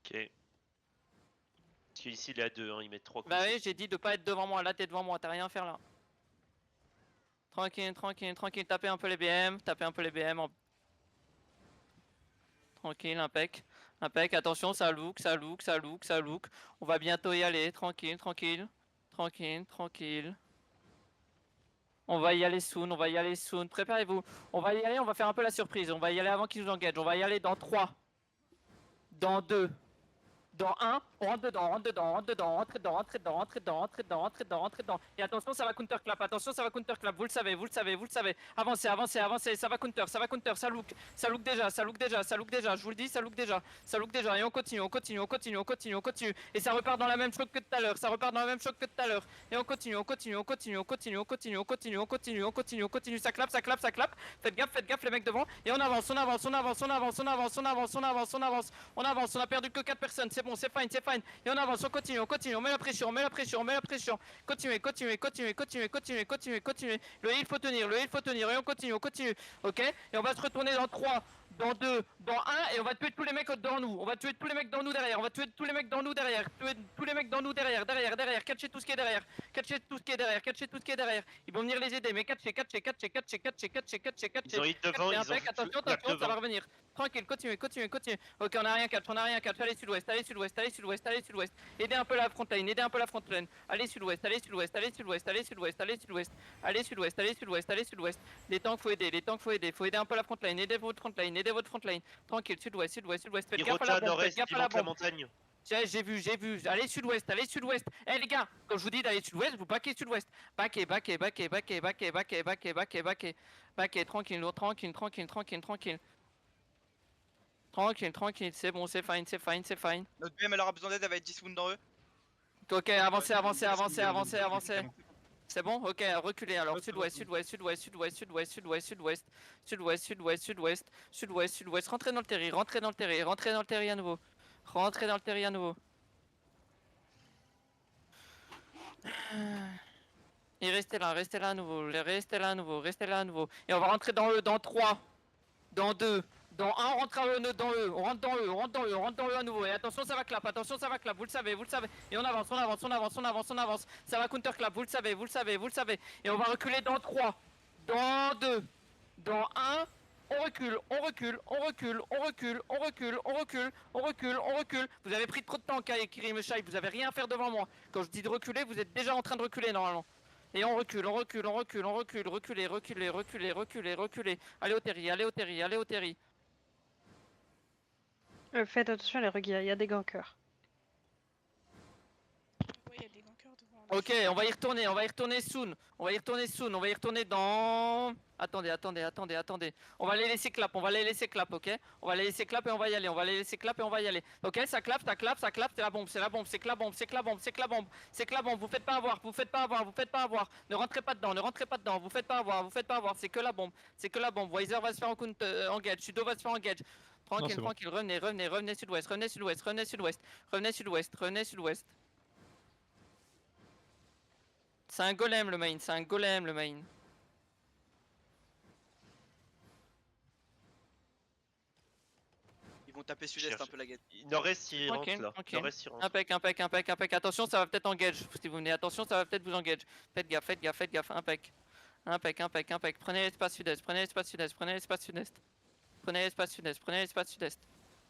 Ok. Parce qu'ici il est à 2, hein, ils mettent 3 coups. Bah oui, j'ai dit de pas être devant moi. Là, t'es devant moi, t'as rien à faire là. Tranquille, tranquille, tranquille. Tapez un peu les BM, tapez un peu les BM. Tranquille, impec. Impec, attention, ça look, ça look, ça look, ça look. On va bientôt y aller, tranquille, tranquille. Tranquille, tranquille. On va y aller soon, on va y aller soon. Préparez-vous. On va y aller, on va faire un peu la surprise. On va y aller avant qu'ils nous engagent. On va y aller dans 3. Dans 2. Dans 1, on rentre dedans, on rentre dedans, on rentre dedans, on rentre dedans, rentre dedans, rentre dedans, rentre dedans, rentre dedans, rentre dedans. Et attention, ça va counter clap, attention, ça va counter clap, vous le savez, vous le savez, vous le savez. Avancez, avancez, avancez, ça va counter, ça look déjà, ça look déjà, ça look déjà, je vous le dis, ça look déjà, ça look déjà. Et on continue, on continue, on continue, on continue, on continue. Et ça repart dans la même choc que tout à l'heure, ça repart dans la même choc que tout à l'heure. Et on continue, on continue, on continue, on continue, on continue, on continue, on continue, on continue, on continue, ça clap, ça clap, ça clap. Faites gaffe les mecs devant. Et on avance, on avance, on avance, on avance, on avance, on avance, on avance, on avance, on avance, on a perdu que 4 personnes, c'est bon, c'est fine, c'est fine. Et on avance, on continue, on met la pression, on met la pression, on met la pression. Continuez, continuez, continuez, continuez, continuez, continuez, continuez. Le heal faut tenir, le heal faut tenir. Et on continue, on continue. Ok. Et on va se retourner dans 3, dans 2, dans 1. Et on va tuer tous les mecs dans nous. On va tuer tous les mecs dans nous derrière. On va tuer tous les mecs dans nous derrière. Tuer tous les mecs dans nous derrière, derrière, derrière. Catchez tout ce qui est derrière. Catchez tout ce qui est derrière. Catchez tout ce qui est derrière. Ils vont venir les aider. Mais catchez, catchez, catchez, catchez, catchez, catchez, catchez, catchez. Ils ont hit devant, ils ont Attention, attention, ça va revenir. Tranquille, continue, continue, continue. Ok, on a rien catch, on a rien catch. Allez sud-ouest, allez sud-ouest, allez sud-ouest, allez sud-ouest. Aidez un peu la frontline, aidez un peu la frontline. Allez sud-ouest, allez sud-ouest, allez sud-ouest, allez sud-ouest, allez sud-ouest. Allez sud-ouest, allez sud-ouest, allez sud-ouest. Les tanks faut aider, les tanks faut aider un peu la frontline, aidez votre frontline, aidez votre frontline. Tranquille, sud-ouest, sud-ouest, sud-ouest. Faites Ils gaffe à la rotent à bombe, faites nord-est, gaffe ils à la montent la bombe. montagne. J'ai vu, j'ai vu. Allez sud-ouest, allez sud-ouest. Eh les gars, quand je vous dis d'aller sud-ouest, vous baquez sud-ouest. Baquez, baquez, baquez, baquez, baquez, baquez, baquez, baquez, baquez. Baquez, tranquille, tranquille, tranquille, tranquille, tranquille. Tranquille, tranquille, c'est bon, c'est fine, c'est fine, c'est fine. Notre BM elle aura besoin d'aide, elle va être 10 wounds dans eux. Ok, avancez, avancez, avancez, avancez, avancez. C'est bon? Ok, reculez alors. Sud-ouest, sud-ouest, sud-ouest, sud-ouest, sud-ouest, sud-ouest, sud-ouest, sud-ouest, sud-ouest, sud-ouest, sud-ouest, sud-ouest. Rentrez dans le terri, rentrez dans le terri, rentrez dans le terri à nouveau. Rentrez dans le terri à nouveau. Et restez là à nouveau, restez là à nouveau, restez là à nouveau. Et on va rentrer dans eux, dans 3, dans 2, dans 1, on rentre dans eux, on rentre dans eux, on rentre dans eux, on rentre dans eux à nouveau. Et attention, ça va clap, attention, ça va clap, vous le savez, vous le savez. Et on avance, on avance, on avance, on avance, on avance. Ça va counter clap, vous le savez, vous le savez, vous le savez. Et on va reculer dans 3, dans 2, dans 1. On recule, on recule, on recule, on recule, on recule, on recule, on recule, on recule. Vous avez pris trop de temps, Kai et Kirimeshai, vous avez rien à faire devant moi. Quand je dis de reculer, vous êtes déjà en train de reculer normalement. Et on recule, on recule, on recule, on recule, reculez, reculez, reculez, reculez, reculez. Allez au terri, allez au terri, allez au terri. Faites attention à les regards, il y a des gankers. Ouais, il y a des gankers devant. Là. Ok, on va y retourner soon. On va y retourner soon, on va y retourner dans... Attendez, attendez, attendez, attendez. On va les laisser clap, on va les laisser clap, ok? On va les laisser clap et on va y aller, on va les laisser clap et on va y aller. Ok, ça clap, ça clap, ça clap, c'est la bombe, c'est la bombe, c'est que la bombe, c'est que la bombe, c'est que la bombe, c'est que la bombe, vous faites pas avoir, vous faites pas avoir, vous faites pas avoir. Ne rentrez pas dedans, ne rentrez pas dedans, vous faites pas avoir, vous faites pas avoir, c'est que la bombe, c'est que la bombe. Weiser va se faire engage, Sudo va se faire engage. Tranquille, Non, tranquille, revenez, revenez, revenez sud-ouest, revenez sud-ouest, revenez sud-ouest, revenez sud-ouest, revenez sud-ouest. C'est un golem le main, c'est un golem le main. Ils vont taper sud-est un peu la guette. Nord-est, ils rentrent Tranquille, là. tranquille. Nord-est, ils rentrent. Impec, impec, impec, impec. Attention, ça va peut-être engage. Si vous venez, attention, ça va peut-être vous engage. Faites gaffe, faites gaffe, faites gaffe. Impec. Impec, impec, impec. Prenez l'espace sud-est, prenez l'espace sud-est, prenez l'espace sud-est. Prenez l'espace sud-est, prenez l'espace sud-est.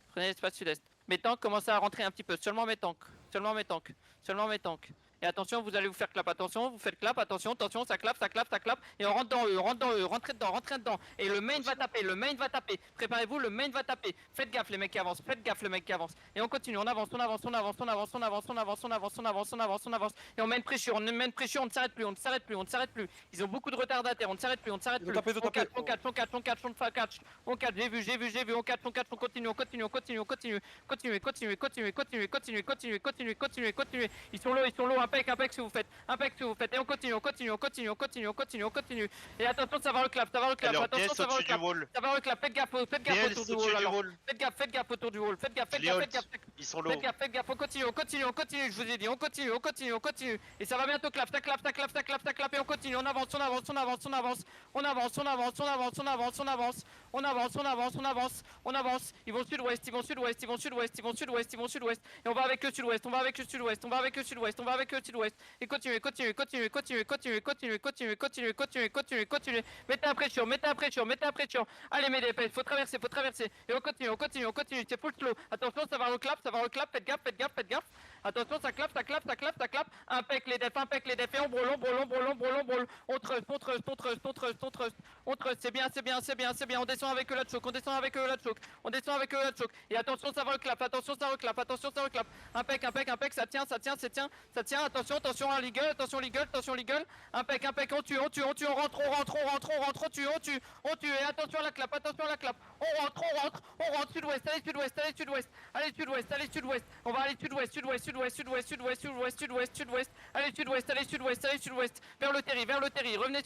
Prenez l'espace sud-est. Mes tanks commencent à rentrer un petit peu. Seulement mes tanks. Seulement mes tanks. Seulement mes tanks. Et attention, vous allez vous faire clap. Attention, vous faites clap. Attention, attention, ça clap, ça clap, ça clap. Et on rentre dans eux, on rentre dans eux. Rentrez dedans, rentrez dedans. Et le main va taper, le main va taper. Préparez-vous, le main va taper. Faites gaffe les mecs qui avancent. Faites gaffe les mecs qui avancent. Et on continue, on avance, on avance, on avance, on avance, on avance, on avance, on avance, on avance, on avance, on avance. Et on met une pression, on met une pression, on ne s'arrête plus, on ne s'arrête plus, on ne s'arrête plus. Ils ont beaucoup de retardataires, on ne s'arrête plus, on ne s'arrête plus. On catch, on catch, on catch, on catch, on catch. On catch, j'ai vu, j'ai vu, j'ai vu, on catch, on catch, on continue, on continue, on continue, on continue. Continuez, continuez, continuez, continuez, continuez, continuez, continuez, continuez. Ils sont low un peu. impec ce que vous faites, impec ce que vous faites, et on continue, on continue, on continue, on continue, on continue, on continue. Et attention, ça va le clap, ça va le clap, Alors, attention, pièce ça va le au-dessus du clap, wall. ça va le clap, faites gaffe autour Pièce du au-dessus wall, du alors. wall. Faites gaffe autour du wall, faites gaffe, Je faites les gaffe, hold. faites gaffe. Ils sont low. Faites gaffe, on continue, on continue, on continue, je vous ai dit, on continue, on continue, on continue. Et ça va bientôt clap, ça clap, ça clap, ça clap, ça clap, et on continue, on avance, on avance, on avance, on avance, on avance, on avance, on avance, on avance, on avance, on avance, on avance, on avance, on avance. Ils vont sud-ouest, ils vont sud-ouest, ils vont sud-ouest, ils vont sud-ouest, ils vont sud-ouest. Et on va avec eux sud-ouest, on va avec eux sud-ouest, on va avec eux sud-ouest, on va avec eux sud-ouest. Et continuez, continuez, continuez, continuez, continuez, continuez, continuez, continuez, continuez, continuez, continuez. Mettez la pression, mettez la pression, mettez la pression. Allez, mes DPS, faut traverser, faut traverser. Et on continue, on continue, on continue. C'est full slow. Attention, ça va au clap, ça va au clap. Faites gaffe, faites gaffe, faites gaffe. Attention, ça clap, ça clap, ça clap, ça clap. Impec les defs, et on brûle, on brûle, on brûle, on brûle, on brûle. On trust, on trust, on trust, on trust, on trust. On trust, c'est bien, c'est bien, c'est bien, c'est bien. On descend avec eux la choke, on descend avec eux la choke. On descend avec eux la choke. Et attention, ça va au clap, attention, ça reclap, attention, ça reclap. Impec, impec, impec, ça tient, ça tient, ça tient, ça tient. Attention, attention à l'eagle, attention l'eagle, attention l'eagle. Impec, impec, on tue, on tue, on tue, on rentre, on rentre, on rentre, on rentre, on tue, on tue, on tue. Et attention à la clap, attention à la clap. On rentre, on rentre, on rentre, sud-ouest, allez sud-ouest, allez sud-ouest, allez sud-ouest, allez sud-ouest. On va aller sud-ouest, sud-ouest, sud-ouest, sud-ouest, sud-ouest, sud-ouest, sud-ouest, sud-ouest. Allez sud-ouest, allez sud-ouest, allez sud-ouest. Vers le terri, vers le terri. Revenez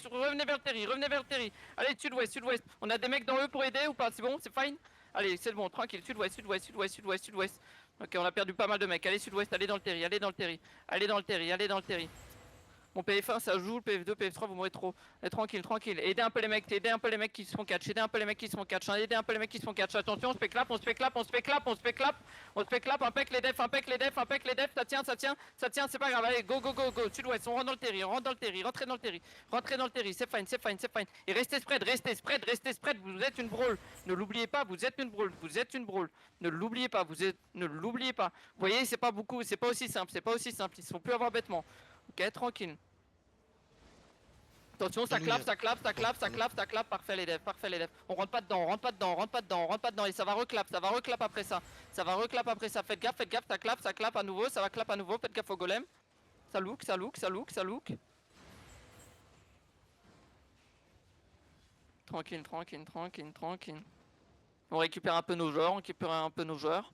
vers le terri, revenez vers le terri. Allez sud-ouest, sud-ouest. On a des mecs dans eux pour aider ou pas? C'est bon, c'est fine. Allez, c'est bon, tranquille, sud-ouest, sud-ouest, sud-ouest, sud-ouest, sud-ouest. Ok, on a perdu pas mal de mecs. Allez sud-ouest, allez dans le terri, allez dans le terri. Allez dans le terri, allez dans le terri. Mon PF1 ça joue, le PF2, PF3 vous mourrez trop. Tranquille, tranquille. Aidez un peu les mecs, aidez un peu les mecs qui se font catch, aidez un peu les mecs qui se font catch, aidez un peu les mecs qui se font catch. Attention, on se fait clap, on se fait clap, on se fait clap, on se fait clap, on se fait clap, impec les defs, impec les defs, impec les defs, ça tient, ça tient, ça tient, c'est pas grave. Allez, go, go, go, go, sud-ouest, on rentre dans le terri, on rentre dans le terri, rentrez dans le terri, rentrez dans le terri, c'est fine, c'est fine, c'est fine. Et restez spread, restez spread, restez spread, vous êtes une brawl. Ne l'oubliez pas, vous êtes une brawl, vous êtes une brawl. Ne l'oubliez pas, vous êtes, ne l'oubliez pas. Vous voyez, c'est pas beaucoup, c'est pas aussi simple, c'est pas aussi simple, ils se font plus avoir bêtement. Ok, tranquille. Attention, ça clap, ça clap, ça clap, ça clap, ça clap, parfait les devs, parfait les devs. On rentre pas dedans, on rentre pas dedans, on rentre pas dedans, on rentre pas dedans et ça va reclap après ça. Ça va reclap après ça. Faites gaffe, ça clap à nouveau, ça va clap à nouveau, faites gaffe au golem. Ça look, ça look, ça look, ça look. Tranquille, tranquille, tranquille, tranquille. On récupère un peu nos joueurs, on récupère un peu nos joueurs.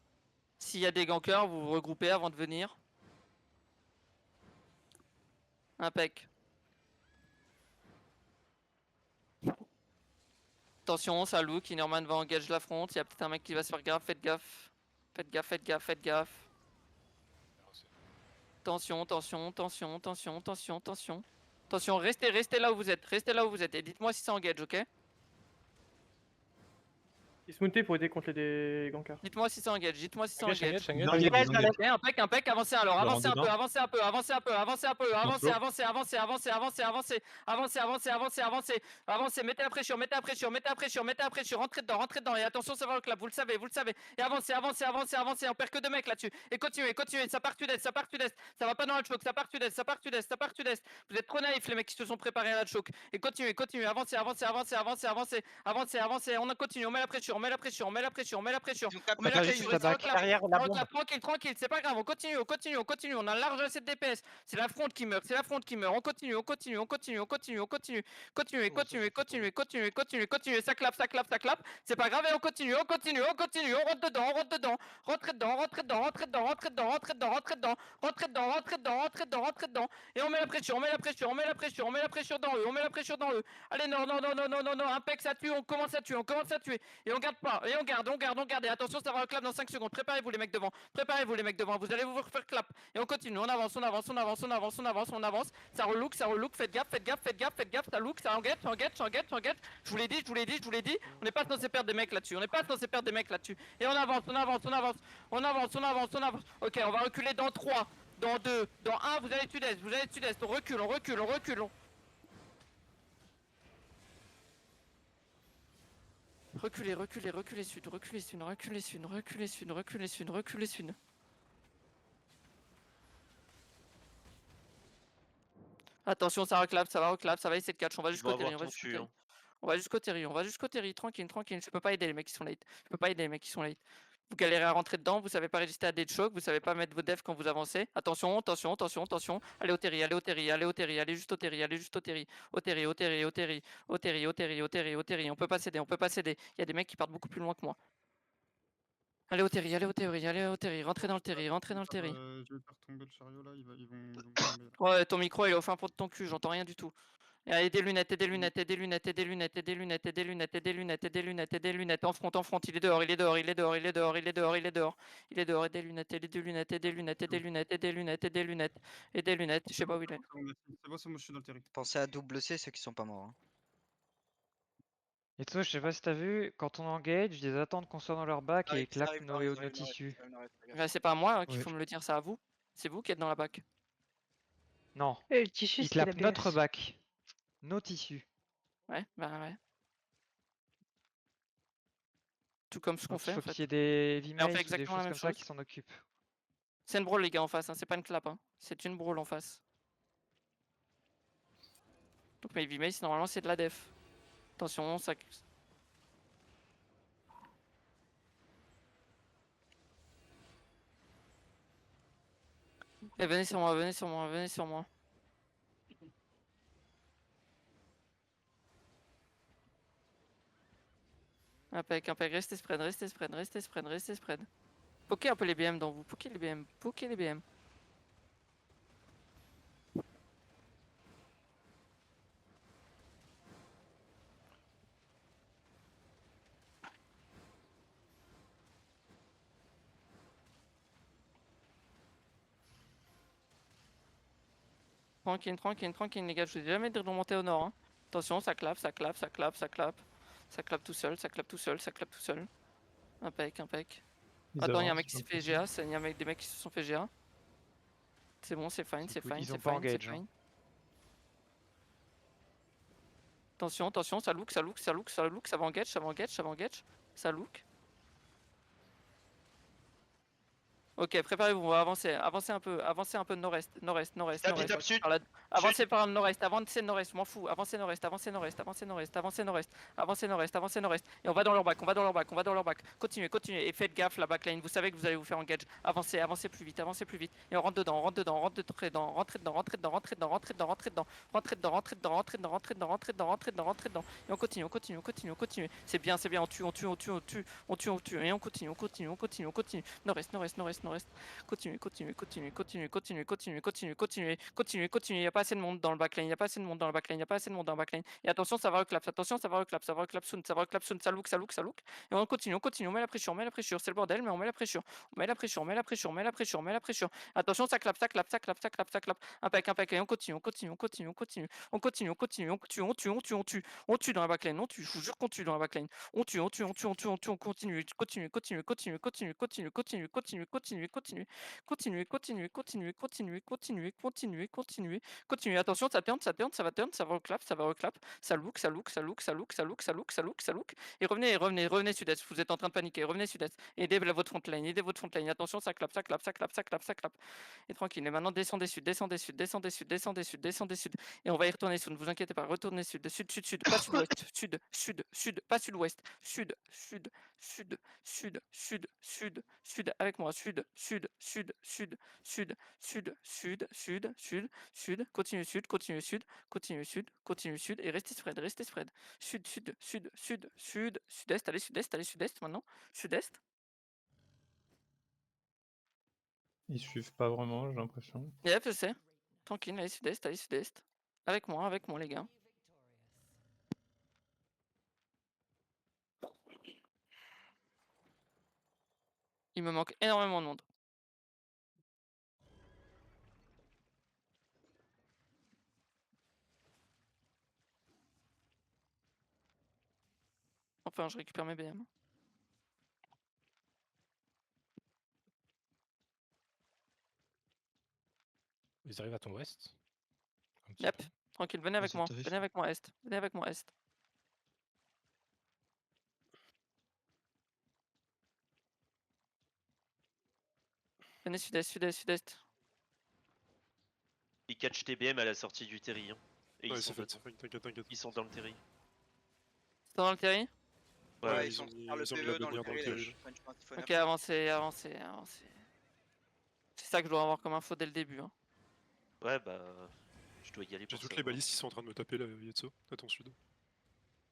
S'il y a des gankers, vous vous regroupez avant de venir. Impec. Attention, ça look, Inerman va engage la front, il y a peut-être un mec qui va se faire gaffe, faites gaffe. Faites gaffe, faites gaffe, faites gaffe. Tension, tension, tension, tension, tension, tension. Attention, restez là où vous êtes, et dites-moi si ça engage, ok? Ils se montaient pour aider contre les gankers. Dites-moi si ça engage, dites-moi si ça engage. Impec, avancez alors, avancez un peu, avancez un peu, avancez un peu, avancez un peu, avancez, avancez, avancez, avancez, avancez, avancez, avancez, avancez, avancez, avancez, avancez, mettez la pression, mettez la pression, mettez la pression, mettez la pression, rentrez dedans, et attention, ça va le clap, vous le savez, et avancez, avancez, avancez, avancez, on perd que 2 mecs là-dessus, et continuez, continuez, ça part sud-est, ça part sud-est, ça va pas dans la choke, ça part sud-est, ça part sudest, ça part sud-est, vous êtes trop naïfs les mecs qui se sont préparés à la choke, et continuez, continuez, avancez, avancez, avancez, avancez, avancez, avancez, avancez, on continue, on met la pression, on met la pression, on met la pression, on met la pression, on met la pression, tranquille, tranquille, c'est pas grave, on continue, on continue, on continue, on a large assez de DPS, c'est la fronte qui meurt, c'est la fronte qui meurt, on continue, on continue, on continue, on continue, on continue, continuez, continuez, continuez, continuez, continuez, continuez, ça clap, ça clap, ça clap, c'est pas grave et on continue, on continue, on continue, on rentre dedans, on rentre dedans, rentrez dedans, rentrez dedans, rentrez dedans, rentrez dedans, rentrez dedans, rentrez dedans, rentrez dedans, rentrez dedans, rentrez dedans, rentrez dedans, et on met la pression, on met la pression, on met la pression, on met la pression dans eux, on met la pression dans eux, allez non, non, non, non, non, non, non, impec, ça tue, on commence à tuer, on commence à tuer, et on garde pas, et on garde, on garde, on garde, et attention, ça va le clap dans 5 secondes, préparez-vous les mecs devant, préparez-vous les mecs devant, vous allez vous refaire clap, et on continue, on avance, on avance, on avance, on avance, on avance, on avance, ça relook, faites gaffe, faites gaffe, faites gaffe, faites gaffe, ça look, ça enguette, je vous l'ai dit, je vous l'ai dit, je vous l'ai dit, on n'est pas censé perdre des mecs là-dessus, on n'est pas censé perdre des mecs là-dessus, et on avance, on avance, on avance, on avance, on avance, on avance, ok, on va reculer dans 3, dans 2, dans 1, vous allez sud-est, on recule, on recule, on recule, Reculez, reculez, reculez sud, reculez sud, reculez sud, reculez sud, reculez sud, reculez sud. Attention, ça reclap, ça va essayer de catch, on va jusqu'au terri, on va jusqu'au terri, on va jusqu'au terri, tranquille, tranquille, je peux pas aider les mecs qui sont late, je peux pas aider les mecs qui sont late. Vous galérez à rentrer dedans, vous savez pas résister à des chocs, vous savez pas mettre vos devs quand vous avancez. Attention, attention, attention, attention. Allez au terri, allez au terri, allez au terri, allez juste au terri, allez juste au terri. Au terri, au terri, au terri, au terri, au terri, au terri, au terri. On peut pas céder, on peut pas céder. Il y a des mecs qui partent beaucoup plus loin que moi. Allez au terri, allez au terri, allez au terri, rentrez dans le terri, rentrez dans le terri. Je vais faire tomber le chariot là, ils vont tomber. Ouais, ton micro il est au fin fond de ton cul, j'entends rien du tout. Et allez, des lunettes, et des lunettes, et des lunettes, et des lunettes, et des lunettes, et des lunettes, et des lunettes, et des lunettes, et des lunettes, en front, il est dehors, il est dehors, il est dehors, il est dehors, il est dehors, il est dehors, il est dehors, et des lunettes, et des lunettes, et des lunettes, et des lunettes, et des lunettes, et des lunettes, et des lunettes, je sais pas où il est. C'est bon, c'est moi, je suis dans le terrain. Pensez à double C ceux qui sont pas morts. Hein. Et toi, je sais pas si t'as vu, quand on engage, ils attendent qu'on soit dans leur bac et clap nos tissus. Bah, c'est pas à moi qu'il faut me le dire, c'est à vous. C'est vous qui êtes dans la bac. Non, Et le tissu, ils c'était la clapent notre BS. bac. Nos tissus. Ouais, bah ouais. Tout comme ce qu'on Donc il fait faut en fait. qu'il y ait des Et on fait V-Mails ou des exactement la choses même comme ça chose. qui s'en occupent. C'est une brawl les gars en face, hein. C'est pas une clap. Hein. C'est une brawl en face. Donc mes V-Mails normalement c'est de la def. Attention, ça... Eh, venez sur moi, venez sur moi, venez sur moi. Impec, restez spread, restez spread, restez spread, restez spread. Pokez un peu les BM dans vous, pokez les BM, pokez les BM. Tranquille, tranquille, tranquille les gars, je vous ai jamais dit de remonter au nord. Hein. Attention, ça clappe, ça clappe, ça clappe, ça clappe. Ça clappe tout seul, ça clappe tout seul, ça clappe tout seul. Impec, impec. Attends, il y a un mec qui s'est fait GA, il y a des mecs qui se sont fait GA. C'est bon, c'est fine, c'est cool. fine, Ils ont c'est pas fine, c'est engage, hein. fine. Attention, attention, ça look, ça look, ça look, ça look, ça va engage, ça va engage, ça va engage. Ça look. Ok, préparez-vous, on va avancer, avancer un peu nord-est, nord-est, nord-est, Tape, il nord-est. tape sud. Avancez par le nord-est, avancez nord-est, je m'en fous, avancez nord-est, avancez nord-est, avancez nord-est, avancez nord-est, avancez nord-est, avancez nord-est. Et on va dans leur bac, on va dans leur bac, on va dans leur bac. Continuez, continuez, et faites gaffe la backline, vous savez que vous allez vous faire engage. Avancez, avancez plus vite, avancez plus vite. Et on rentre dedans, on rentre dedans, on rentre dedans, rentrez dedans, rentrez dedans, rentrez dedans, rentrez dedans, rentrez dedans, rentrez dedans, rentrez dedans, rentrez dedans, rentrez dedans, rentrez dedans, rentrez dedans, rentrez dedans. Et on continue, on continue, on continue, on continue. C'est bien, on tue, on tue, on tue, on tue, on tue, on tue. Et on continue, on continue, on continue, on continue. Nord-est, nord-est, nord-est, nord-est. Continue, continue, continue, continue, continue, continue, continue, continue, continue, continue. Il n'y a pas assez de monde dans le backline, il n'y a pas assez de monde dans le backline, il n'y a pas assez de monde dans le backline. Et attention, ça va reclap, attention, ça va reclap, ça va reclap soon, ça va reclap soon, ça look, ça look, ça look. Et on continue, on continue, on met la pression, on met la pression. C'est le bordel, mais on met la pression. On met la pression, on met la pression, on met la pression, on met la pression. Attention, ça clap, ça clap, ça clap, ça clap, ça clap. Impec, impec. Et on continue, on continue, on continue, on continue, on continue, on continue, on tue, on tue, on tue, on tue. On tue dans la backline, on tue, je vous jure qu'on tue dans la backline. On tue, on tue, on tue, on tue, on tue, on continue, continue, continue, continue, continue, continue, continue, continue, continue, continue. Continuez, continuez, continuez, continuez, continuez, continuez, continuez, continuez. Attention, ça turn, ça turn, ça va turn, ça va reclap, ça va reclap. Ça look, ça look, ça look, ça look, ça look, ça look, ça look, ça look. Et revenez, revenez, revenez sud-est. Vous êtes en train de paniquer. Revenez sud-est. Aidez votre front line, aidez votre front line. Attention, ça clap, ça clap, ça clap, ça clap, ça clap. Et tranquille. Et maintenant, descendez sud, descendez sud, descendez sud, descendez sud, descendez sud. Et on va y retourner sud. Ne vous inquiétez pas. Retournez sud, sud, sud, sud, pas sud-ouest, sud, sud, sud, pas sud-ouest, sud, sud, sud, sud, sud, sud, sud, avec moi, sud, sud, sud, sud, sud, sud, sud, sud, sud, sud, continue sud, continue sud, continue sud, continue sud, et restez spread, restez spread. Sud, sud, sud, sud, sud, sud-est, allez sud-est maintenant, sud-est. Ils suivent pas vraiment, j'ai l'impression. Yep, je sais. Tranquille, allez sud-est, allez sud-est. Avec moi les gars. Il me manque énormément de monde. Enfin, je récupère mes BM. Ils arrivent à ton ouest. Yep, tranquille, venez avec moi, venez avec moi est, venez avec moi est. Venez sud-est, sud-est, sud-est. Ils catch TBM à la sortie du terri. Hein. Et Ouais, ils, c'est sont fait, t'inquiète. ils sont dans le terri. C'est dans le terri? Ouais, ils ils ont sont mis faire le ils ont mis PE la dans le bannière dans le terrain, terrier. Ok, avancez, avancez, avancez. C'est ça que je dois avoir comme info dès le début. Hein. Ouais, bah. Je dois y aller J'ai pour toutes ça. les balises qui sont en train de me taper là, Yetso, à ton sud.